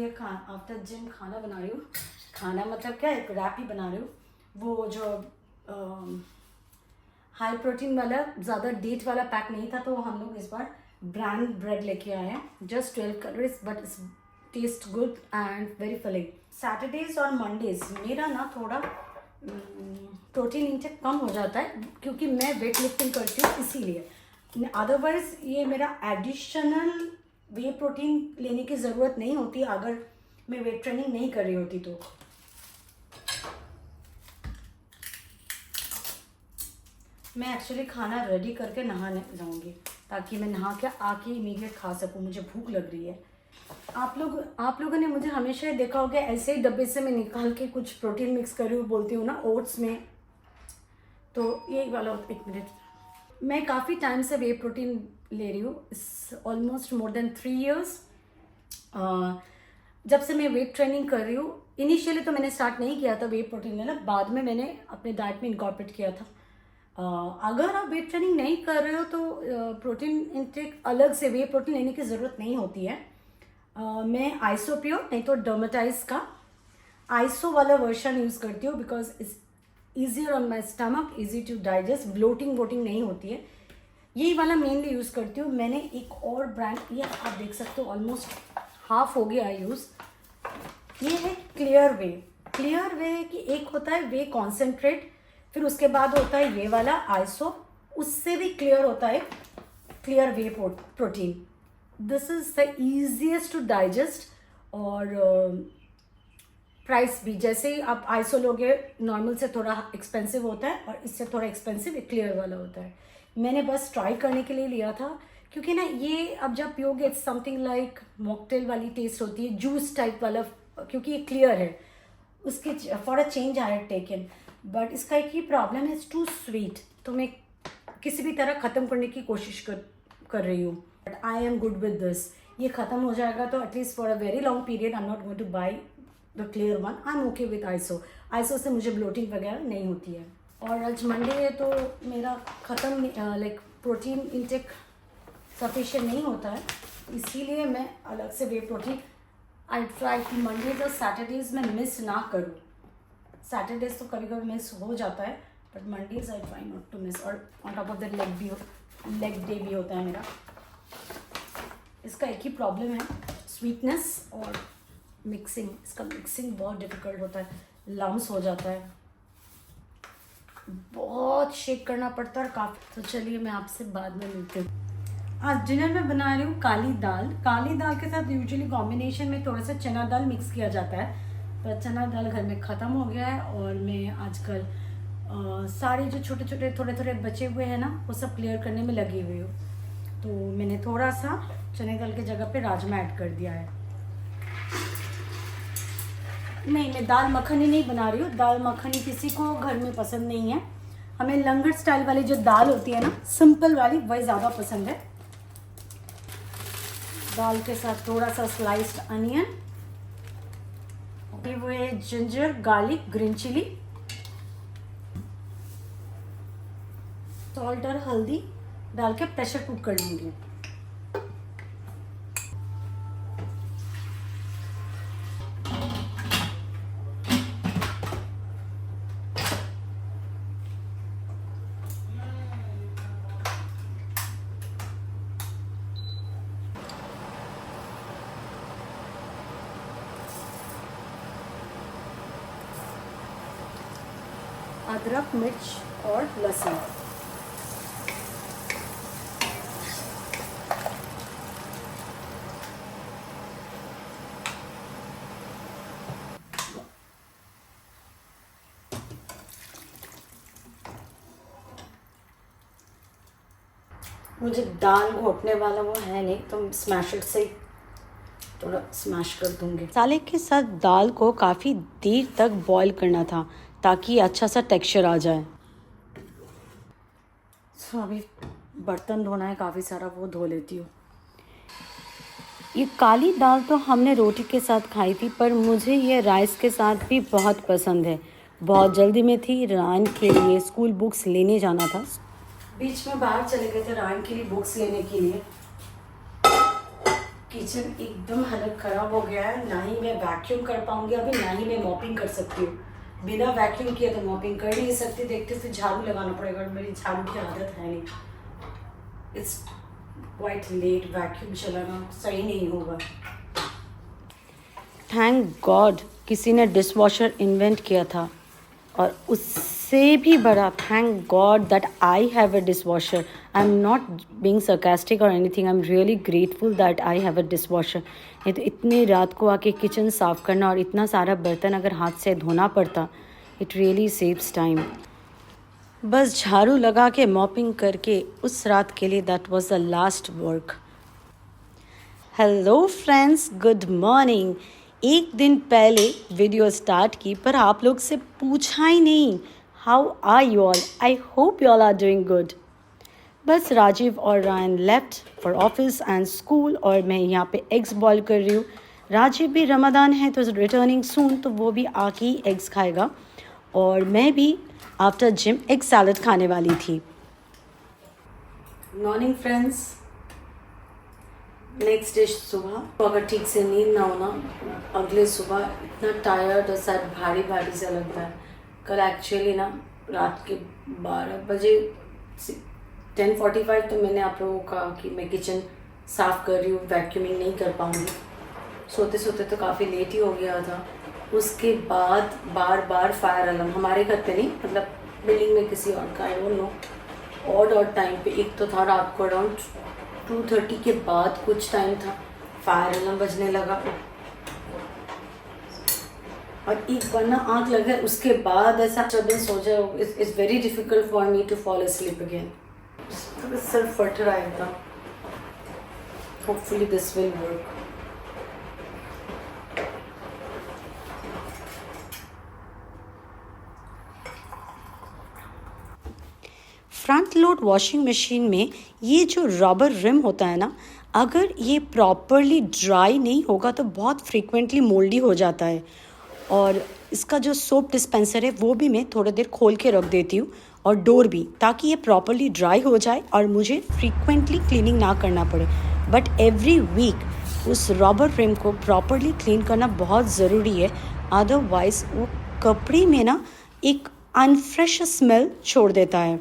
लिए after gym खाना बना रही हूँ। खाना मतलब क्या, एक रैप ही बना रही हूँ। वो जो हाई प्रोटीन वाला, ज़्यादा डेट वाला पैक नहीं था, तो हम लोग इस बार ब्रांड ब्रेड लेके आए हैं। Just 12 calories but it's taste good and very filling. Saturdays और मंडेज मेरा ना थोड़ा प्रोटीन इंटेक कम हो जाता है, क्योंकि मैं वेट लिफ्टिंग करती हूँ इसीलिए। अदरवाइज ये मेरा एडिशनल वे प्रोटीन लेने की ज़रूरत नहीं होती अगर मैं वेट ट्रेनिंग नहीं कर रही होती तो। मैं एक्चुअली खाना रेडी करके नहाने जाऊंगी, ताकि मैं नहा के आके इमीडिएट खा सकूं। मुझे भूख लग रही है। आप लोगों ने मुझे हमेशा ही देखा होगा, ऐसे ही डब्बे से मैं निकाल के कुछ प्रोटीन मिक्स करी हुई बोलती हूँ ना, ओट्स में। तो यही वाला, एक मिनट, मैं काफ़ी टाइम से वे प्रोटीन ले रही हूँ, ऑलमोस्ट मोर देन 3 years। जब से मैं वेट ट्रेनिंग कर रही हूँ, इनिशियली तो मैंने स्टार्ट नहीं किया था वे प्रोटीन लेना, बाद में मैंने अपने डाइट में इनकॉर्पोरेट किया था। अगर आप वेट ट्रेनिंग नहीं कर रहे हो तो प्रोटीन इंटेक अलग से वे प्रोटीन लेने की ज़रूरत नहीं होती है। मैं आइसोप्योर नहीं तो डर्मेटाइज का आइसो वाला वर्जन यूज़ करती हूँ, because it's easier on my stomach, easy to digest, bloating वोटिंग नहीं होती है। यही वाला मेनली यूज़ करती हूँ। मैंने एक और ब्रांड, ये आप देख सकते हो ऑलमोस्ट हाफ हो गया यूज़। ये है क्लियर वे। क्लियर वे कि एक होता है वे कॉन्सेंट्रेट, फिर उसके बाद होता है ये वाला आइसो, उससे भी क्लियर होता है clear whey protein. This is the easiest to digest, और प्राइस भी जैसे ही आप आइसो लोगे नॉर्मल से थोड़ा एक्सपेंसिव होता है, और इससे थोड़ा एक्सपेंसिव एक क्लियर वाला होता है। मैंने बस ट्राई करने के लिए लिया था, क्योंकि ना ये अब जब पियोगे इट्स समथिंग लाइक मॉकटेल वाली टेस्ट होती है, जूस टाइप वाला, क्योंकि ये क्लियर है। उसके for a change I have taken, but इसका एक ही प्रॉब्लम है, इट्स टू स्वीट। तो मैं किसी भी तरह ख़त्म करने की कोशिश कर रही हूँ, but I am good with this. ये ख़त्म हो जाएगा तो at least for a very long period I am not going two by the clear one. I am okay with iso. Iso से मुझे ब्लोटिंग वगैरह नहीं होती है। और आज मंडे है तो मेरा ख़त्म लाइक प्रोटीन इंटेक सफिशिएंट नहीं होता है, इसीलिए मैं अलग से वे प्रोटीन आई ट्राई कि मंडेज और सैटरडेज में मिस ना करूँ। सैटरडेज तो कभी कभी मिस हो जाता है, but Mondays I try not to miss. और on top of the leg day भी होता है मेरा। इसका एक ही प्रॉब्लम है, स्वीटनेस और मिक्सिंग। इसका मिक्सिंग बहुत डिफ़िकल्ट होता है, लम्स हो जाता है, बहुत शेक करना पड़ता है और काफ़ी। तो चलिए मैं आपसे बाद में मिलती हूँ। आज डिनर में बना रही हूँ काली दाल। काली दाल के साथ यूजुअली कॉम्बिनेशन में थोड़ा सा चना दाल मिक्स किया जाता है, पर चना दाल घर में ख़त्म हो गया है, और मैं आजकल सारे जो छोटे छोटे थोड़े थोड़े बचे हुए हैं ना, वो सब क्लियर करने में लगी हुई हूँ। तो मैंने थोड़ा सा चने दाल के जगह पे राजमा ऐड कर दिया है। नहीं, मैं दाल मखनी नहीं बना रही हूँ। दाल मखनी किसी को घर में पसंद नहीं है। हमें लंगर स्टाइल वाली जो दाल होती है ना, सिंपल वाली, वही ज़्यादा पसंद है। दाल के साथ थोड़ा सा स्लाइस्ड अनियन, वो है ginger, garlic, green chilli, salt और हल्दी डाल के प्रेशर कुक कर लूँगी। अदरक, मिर्च और लहसुन। मुझे दाल घोटने वाला वो है नहीं, तो स्मैशर से थोड़ा स्मैश कर दूंगी। मसाले के साथ दाल को काफ़ी देर तक बॉईल करना था, ताकि अच्छा सा टेक्सचर आ जाए। तो अभी बर्तन धोना है काफ़ी सारा, वो धो लेती हूँ। ये काली दाल तो हमने रोटी के साथ खाई थी, पर मुझे ये राइस के साथ भी बहुत पसंद है। बहुत जल्दी में थी, रान के लिए स्कूल बुक्स लेने जाना था। बीच में बाहर चले गए थे रान के लिए बुक्स लेने के लिए। किचन एकदम हालत ख़राब हो गया है, ना ही मैं वैक्यूम कर पाऊंगी अभी, ना ही मैं मॉपिंग कर सकती हूँ। बिना वैक्यूम किए तो मॉपिंग कर नहीं सकती, देखते फिर झाड़ू लगाना पड़ेगा और मेरी झाड़ू की आदत है नहीं। इट्स क्वाइट लेट, वैक्यूम चलाना सही नहीं होगा। थैंक गॉड किसी ने डिश वॉशर इन्वेंट किया था, और उससे भी बड़ा thank God that I have a dish washer. I am not being sarcastic और anything, I am really grateful that I have a dish washer. नहीं तो इतनी रात को आके किचन साफ़ करना और इतना सारा बर्तन अगर हाथ से धोना पड़ता, इट रियली सेव्स टाइम। बस झाड़ू लगा के मॉपिंग करके उस रात के लिए that was the last work. Hello friends, good morning. एक दिन पहले वीडियो स्टार्ट की पर आप लोग से पूछा ही नहीं, how are you all? I hope you all are doing good. बस राजीव और Ryan left for office and school और मैं यहाँ पे एग्स बॉईल कर रही हूँ। राजीव भी रमज़ान है तो रिटर्निंग सून, तो वो भी आके ही एग्स खाएगा, और मैं भी आफ्टर जिम एग सैलड खाने वाली थी। मॉर्निंग फ्रेंड्स, नेक्स्ट डे सुबह तो अगर ठीक से नींद ना होना, अगले सुबह इतना टायर्ड और शायद भारी भारी सा लगता है। कल एक्चुअली ना रात के 12 बजे 10:45 तो मैंने आप लोगों को कहा कि मैं किचन साफ़ कर रही हूँ, वैक्यूमिंग नहीं कर पाऊँगी। सोते सोते तो काफ़ी लेट ही हो गया था। उसके बाद बार बार फायर अलार्म, हमारे घर पे नहीं, मतलब बिल्डिंग में किसी और का, I don't know, odd time पे। एक तो था रात को अराउंड 2:30 के बाद कुछ टाइम था, फायर अलार्म बजने लगा, और एक बार ना आँख लगा, उसके बाद ऐसा डिस्टर्बेंस हो जाए, it's very difficult for me to fall asleep again। सिर्फ फटर आया था। Hopefully this will work. Front load washing machine में ये जो रबर रिम होता है ना, अगर ये प्रॉपरली ड्राई नहीं होगा तो बहुत फ्रीक्वेंटली मोल्डी हो जाता है। और इसका जो सोप डिस्पेंसर है वो भी मैं थोड़ी देर खोल के रख देती हूँ, और डोर भी, ताकि ये प्रॉपरली ड्राई हो जाए और मुझे फ्रीक्वेंटली क्लीनिंग ना करना पड़े। बट एवरी वीक उस रबर रिम को प्रॉपरली क्लीन करना बहुत ज़रूरी है, अदरवाइज़ वो कपड़े में ना एक अनफ्रेश स्मेल छोड़ देता है।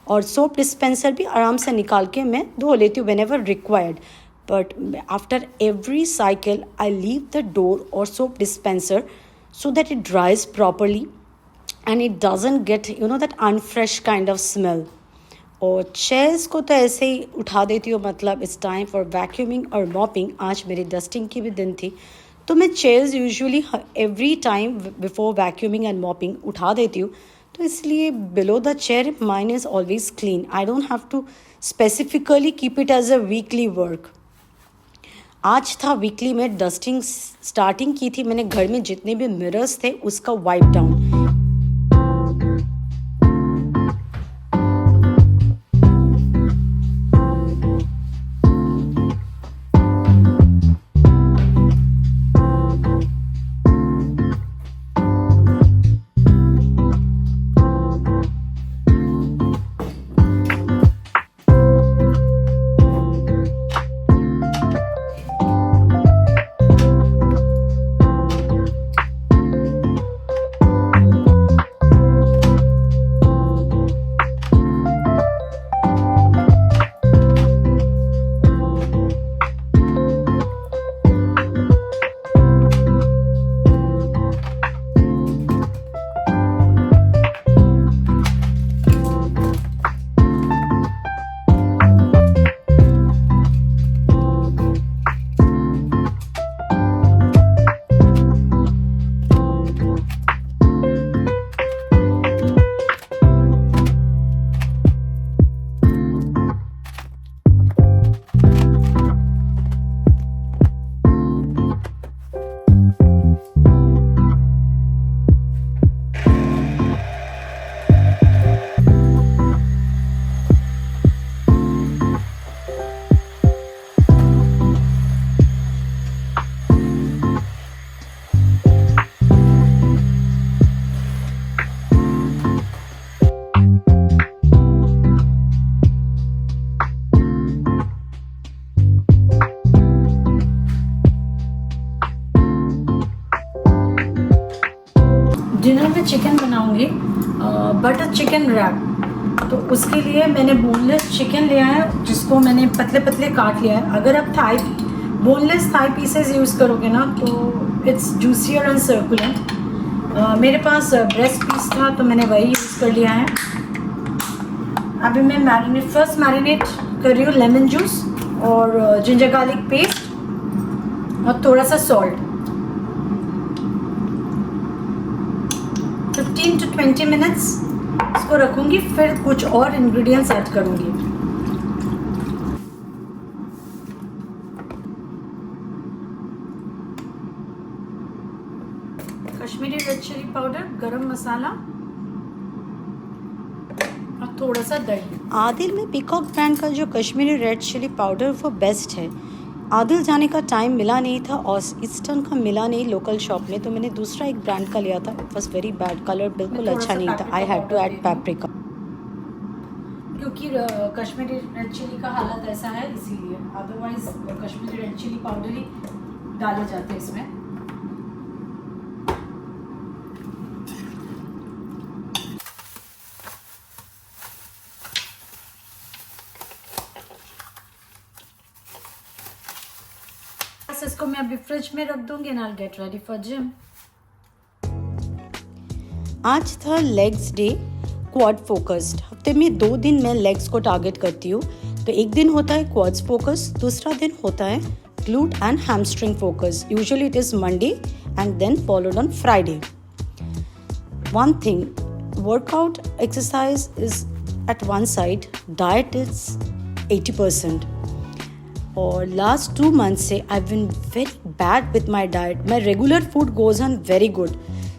और सोप डिस्पेंसर भी आराम से निकाल के मैं धो लेती हूँ whenever required, but after every cycle I leave the door or soap dispenser so that it dries properly and it doesn't get that unfresh kind of smell. और चेयर्स को तो ऐसे ही उठा देती हूँ, मतलब इट्स टाइम फॉर वैक्यूमिंग और मॉपिंग। आज मेरी डस्टिंग की भी दिन थी, तो मैं chairs usually every time before vacuuming and mopping उठा देती हूँ, तो इसलिए below the chair mine is always clean. I don't have to specifically keep it as a weekly work. आज था वीकली में डस्टिंग स्टार्टिंग की थी मैंने। घर में जितने भी मिरर्स थे उसका वाइप डाउन। Chicken rap. तो उसके लिए मैंने बोनलेस चिकन लिया है, जिसको मैंने पतले पतले काट लिया है। अगर आप बोनलेस थाई पीसेस यूज़ करोगे ना तो इट्स जूसियर एंड सर्कुलेंट। मेरे पास ब्रेस्ट पीस था तो मैंने वही यूज़ कर लिया है। अभी मैं फर्स्ट मैरिनेट कर रही हूँ लेमन जूस और जिंजर गार्लिक पेस्ट और थोड़ा सा सॉल्ट। 15 to 20 मिनट्स इसको रखूँगी, फिर कुछ और इंग्रेडिएंट्स ऐड करूँगी। कश्मीरी रेड चिली पाउडर, गरम मसाला और थोड़ा सा दही। आदिल में पीकॉक ब्रांड का जो कश्मीरी रेड चिली पाउडर वो बेस्ट है। आदिल जाने का टाइम मिला नहीं था और ईस्टर्न का मिला नहीं लोकल शॉप में, तो मैंने दूसरा एक ब्रांड का लिया था। It was very bad, colour बिल्कुल अच्छा नहीं था। I had to add paprika, क्योंकि कश्मीरी रेड चिली का हालत ऐसा है इसीलिए, otherwise Kashmiri red chilli powder ही डाले जाते हैं इसमें। इसको मैं अभी फ्रिज में रख दूंगी and I will get ready for gym. आज था लेग्स डे, क्वाड फोकस्ड। हफ्ते में 2 दिन मैं लेग्स को टारगेट करती हूँ। तो एक दिन होता है क्वाड्स फोकस, दूसरा दिन होता है glute and hamstring focus. Usually it is Monday and then followed on Friday. One thing, workout exercise is at one side, diet is 80%। और लास्ट 2 months से I been very bad with my diet. My regular food goes on very good,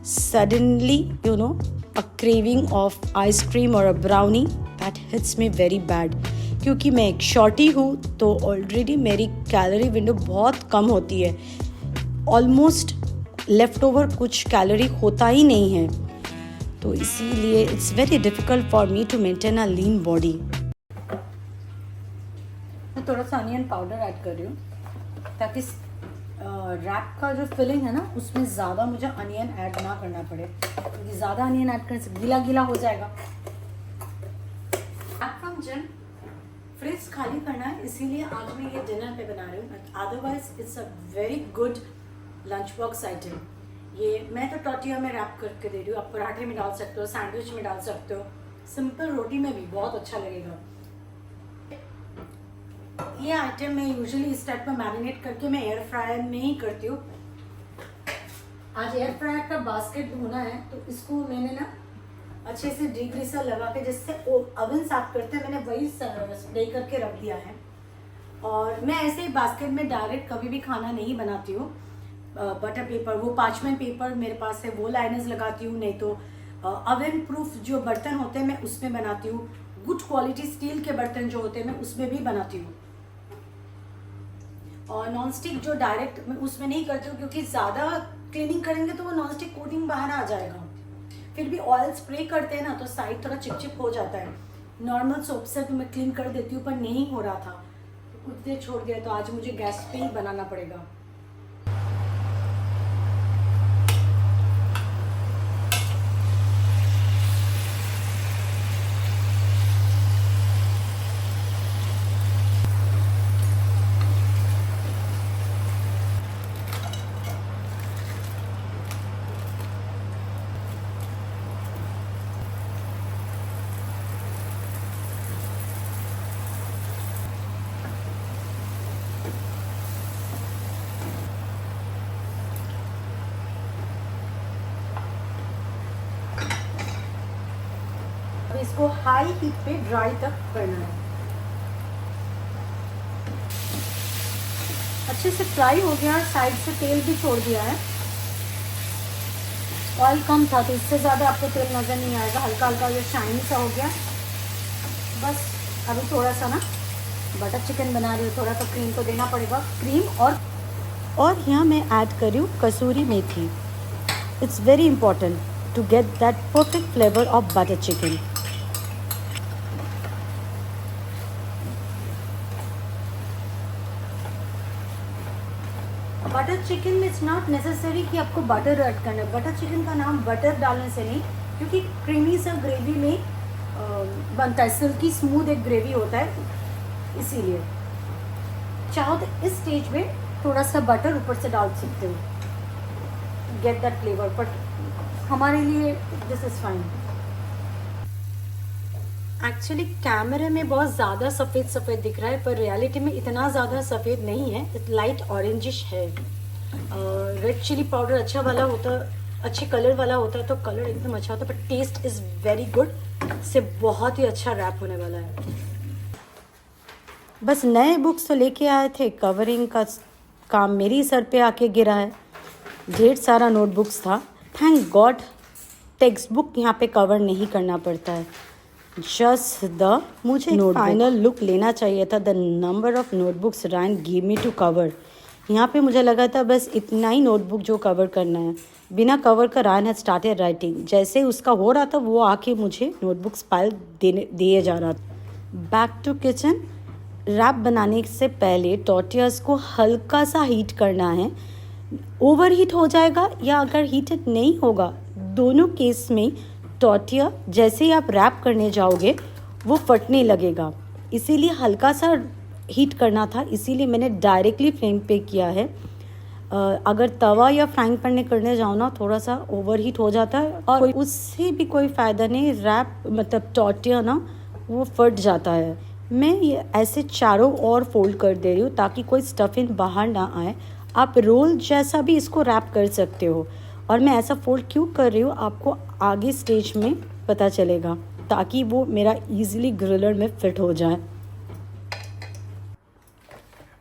suddenly you know a craving of ice cream और a brownie that hits me very bad. क्योंकि मैं एक shorty हूँ तो already मेरी calorie window बहुत कम होती है, ऑलमोस्ट लेफ्ट ओवर कुछ कैलोरी होता ही नहीं है। तो इसीलिए it's very difficult for me to maintain a lean body. थोड़ा सा अनियन पाउडर ऐड कर रही हूँ ताकि रैप का जो फिलिंग है ना उसमें ज़्यादा मुझे अनियन ऐड ना करना पड़े, क्योंकि ज़्यादा अनियन ऐड करने से गीला गीला हो जाएगा। फ्रॉम जिम फ्रिज खाली करना है, इसीलिए आज मैं ये डिनर पे बना रही हूँ। Otherwise it's a very good lunch box item. ये मैं तो टॉर्टिया में रैप करके दे रही हूँ, आप पराठे में डाल सकते हो, सैंडविच में डाल सकते हो, सिंपल रोटी में भी बहुत अच्छा लगेगा। ये आइटम मैं यूजुअली इस टाइप में मैरिनेट करके मैं एयर फ्रायर में ही करती हूँ। आज एयर फ्रायर का बास्केट धोना है तो इसको मैंने ना अच्छे से डिग्रीसर लगा के, जिससे ओवन साफ करते हैं, मैंने वही स्प्रे करके रख दिया है। और मैं ऐसे ही बास्केट में डायरेक्ट कभी भी खाना नहीं बनाती हूँ। बटर पेपर, वो पार्चमेंट पेपर मेरे पास है, वो लाइनर्स लगाती हूँ, नहीं तो ओवन प्रूफ जो बर्तन होते हैं मैं उसमें बनाती हूँ। गुड क्वालिटी स्टील के बर्तन जो होते हैं मैं उसमें भी बनाती हूँ। और नॉन स्टिक जो डायरेक्ट मैं उसमें नहीं करती हूँ, क्योंकि ज़्यादा क्लीनिंग करेंगे तो वो नॉन स्टिक कोटिंग बाहर आ जाएगा। फिर भी ऑयल स्प्रे करते हैं ना तो साइड थोड़ा चिपचिप हो जाता है। नॉर्मल सोप से तो मैं क्लीन कर देती हूँ, पर नहीं हो रहा था तो कुछ देर छोड़ दिया, तो आज मुझे गैस पे ही बनाना पड़ेगा। इसको हाई हीट पे ड्राई तक करना है। अच्छे से फ्राई हो गया, साइड से तेल भी छोड़ दिया है। ऑयल कम था तो इससे ज़्यादा आपको तेल नज़र नहीं आएगा, हल्का हल्का ये शाइनी सा हो गया। बस अभी थोड़ा सा ना बटर चिकन बना रही हूँ, थोड़ा सा क्रीम तो देना पड़ेगा, क्रीम। और यहाँ मैं ऐड कर रही हूँ kasuri methi. It's very important to get that perfect flavour of butter chicken. Butter chicken में इट्स नॉट नेसेसरी कि आपको बटर ऐड करना है। बटर चिकन का नाम बटर डालने से नहीं, क्योंकि क्रीमी सा ग्रेवी में बनता है, सिल्की स्मूथ एक ग्रेवी होता है, इसीलिए चाहो तो इस स्टेज में थोड़ा सा बटर ऊपर से डाल सकते हो, गेट दैट फ्लेवर, बट हमारे लिए दिस इज़ फाइन। एक्चुअली कैमरे में बहुत ज़्यादा सफ़ेद सफ़ेद दिख रहा है, पर रियलिटी में इतना ज़्यादा सफ़ेद नहीं है, लाइट ऑरेंजिश है। रेड चिली पाउडर अच्छा वाला होता, अच्छे कलर वाला होता है तो कलर एकदम अच्छा होता है, पर टेस्ट इज़ वेरी गुड, इससे बहुत ही अच्छा रैप होने वाला है। बस नए बुक्स तो लेके आए थे, कवरिंग का काम मेरी सर पे आके गिरा है। ढेर सारा नोटबुक्स था, थैंक गॉड टेक्स्ट बुक यहाँ पे कवर नहीं करना पड़ता है। जस्ट द मुझे फाइनल लुक लेना चाहिए था, the number of notebooks ran give me to cover. यहाँ पे मुझे लगा था बस इतना ही नोटबुक जो कवर करना है, बिना कवर का रैन हैड स्टार्टेड राइटिंग। जैसे उसका हो रहा था वो आके मुझे नोटबुक्स पाइल दिए जा रहा था। Back to kitchen. रैप बनाने से पहले टॉर्टियाज को हल्का सा हीट करना है। ओवर हीट हो जाएगा या अगर हीटेड नहीं होगा, दोनों केस में टॉर्टिया जैसे ही आप रैप करने जाओगे वो फटने लगेगा, इसीलिए हल्का सा हीट करना था, इसीलिए मैंने डायरेक्टली फ्लेम पे किया है। अगर तवा या फ्राइंग पैन में करने जाओ ना, थोड़ा सा ओवर हीट हो जाता है और उससे भी कोई फ़ायदा नहीं, रैप मतलब टॉर्टिया ना वो फट जाता है। मैं ये ऐसे चारों ओर फोल्ड कर दे रही हूँ ताकि कोई स्टफिंग बाहर ना आए। आप रोल जैसा भी इसको रैप कर सकते हो, और मैं ऐसा फोल्ड क्यों कर रही हूँ आपको आगे स्टेज में पता चलेगा, ताकि वो मेरा इजीली ग्रिलर में फिट हो जाए।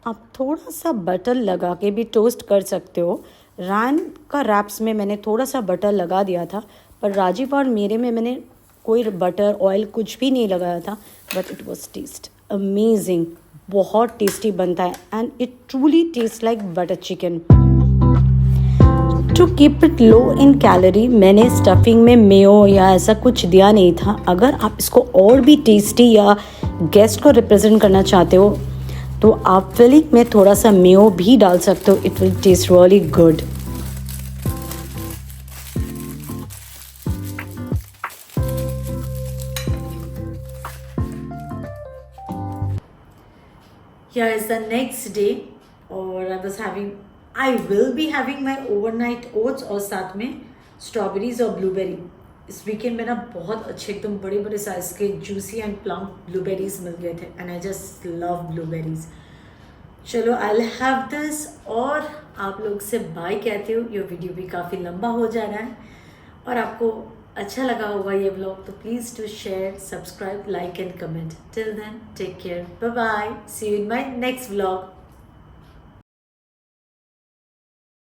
आप थोड़ा सा बटर लगा के भी टोस्ट कर सकते हो। रैन का रैप्स में मैंने थोड़ा सा बटर लगा दिया था, पर राजीव और मेरे में मैंने कोई बटर ऑयल कुछ भी नहीं लगाया था, but it was taste amazing, बहुत टेस्टी बनता है and it truly taste like butter chicken. To keep it low in calorie, मैंने स्टफिंग में मेयो या ऐसा कुछ दिया नहीं था। अगर आप इसको और भी टेस्टी या गेस्ट को रिप्रेजेंट करना चाहते हो तो आप फिलिंग में थोड़ा सा मेयो भी डाल सकते हो, it will test really good. Here is the next day, और I will be having my overnight oats और साथ में स्ट्रॉबेरीज और ब्लूबेरी। इस वीकेंड में ना बहुत अच्छे एकदम बड़े बड़े साइज के जूसी एंड प्लम्प ब्लूबेरीज मिल गए थे, and I just love blueberries. चलो आई विल हैव दिस, और आप लोग से बाय कहते हो। ये वीडियो भी काफ़ी लंबा हो जा रहा है, और आपको अच्छा लगा होगा ये व्लॉग, तो please to share, subscribe, like and comment. Till then take care, bye bye, see you in my next vlog.